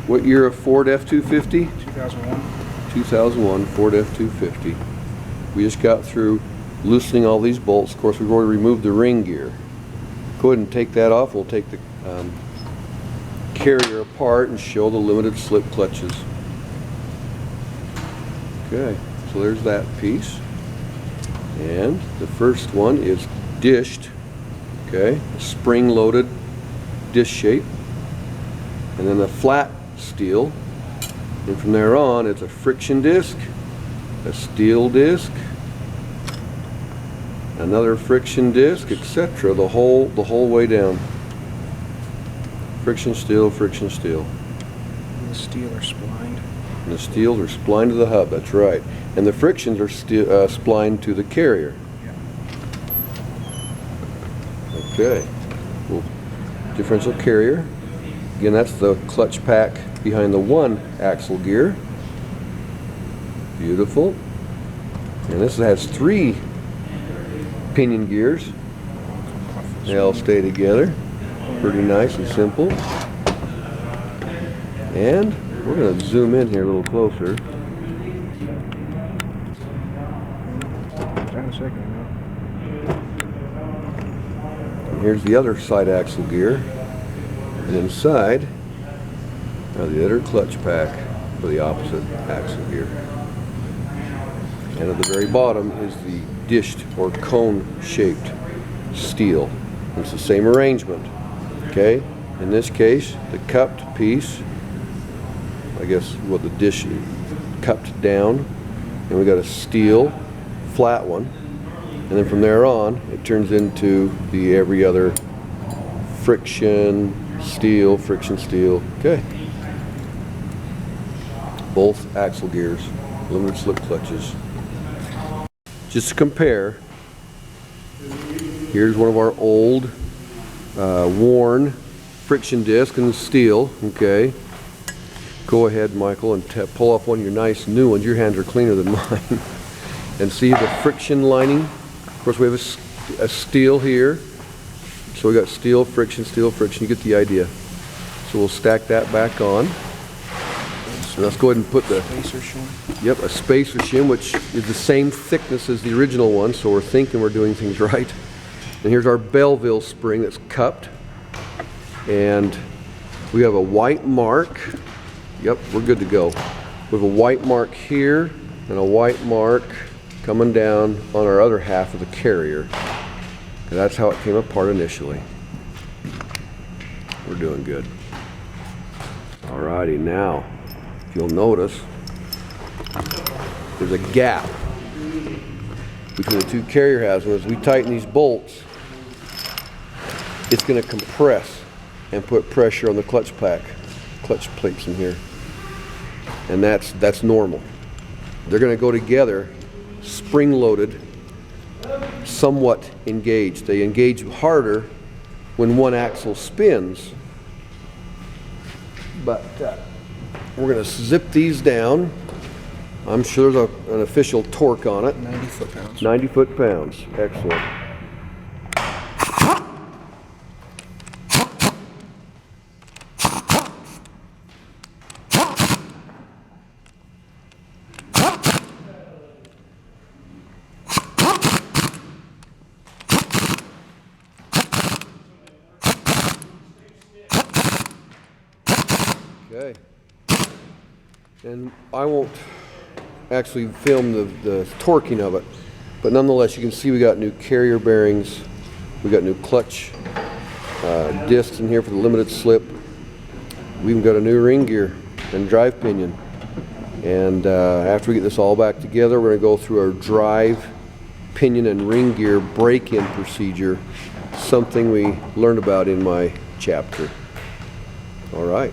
What year of Ford F250? 2001. 2001 Ford F250. We just got through loosening all these bolts. Of course, we've already removed the ring gear. Go ahead and take that off. We'll take the carrier apart and show the limited slip clutches. Okay, so there's that piece. And the first one is dished. Okay, spring-loaded dish shape. And then a flat steel. And from there on, it's a friction disc, a steel disc, another friction disc, etc. The whole way down. Friction steel, friction steel. And the steel are splined. And the steels are splined to the hub. That's right. And the frictions are splined to the carrier. Okay. Well, differential carrier. Again, that's the clutch pack behind the one axle gear. Beautiful. And this has 3 pinion gears. They all stay together. Pretty nice and simple. And we're going to zoom in here a little closer. And here's the other side axle gear. And inside are the other clutch pack for the opposite axle gear. And at the very bottom is the dished or cone shaped steel. It's the same arrangement. Okay, in this case the cupped piece, I guess what the dish cupped down, and we got a steel flat one, and then from there on it turns into the every other friction steel, friction steel. Okay, both axle gears, limited slip clutches. Just to compare, here's one of our old worn friction disc in steel. Okay, go ahead, Michael, and pull off one of your nice new ones. Your hands are cleaner than mine. And see the friction lining. Of course, we have a steel here, so we got steel, friction, steel, friction. You get the idea. So we'll stack that back on. And let's go ahead and put the spacer shim. Yep, a spacer shim, which is the same thickness as the original one. So we're thinking we're doing things right. And here's our Belleville spring that's cupped. And we have a white mark. Yep, we're good to go. We have a white mark here and a white mark coming down on our other half of the carrier. And that's how it came apart initially. We're doing good. Alrighty, now, if you'll notice, there's a gap between the 2 carrier halves. And as we tighten these bolts, it's going to compress and put pressure on the clutch plates in here. And that's normal. They're going to go together, spring-loaded, somewhat engaged. They engage harder when one axle spins. But we're going to zip these down. I'm sure there's an official torque on it. 90 foot-pounds. 90 foot-pounds. Excellent. Okay, and I won't actually film the torquing of it, but nonetheless you can see we got new carrier bearings, we got new clutch discs in here for the limited slip. We even got a new ring gear and drive pinion. And after we get this all back together, we're going to go through our drive pinion and ring gear break-in procedure, something we learned about in my chapter. All right.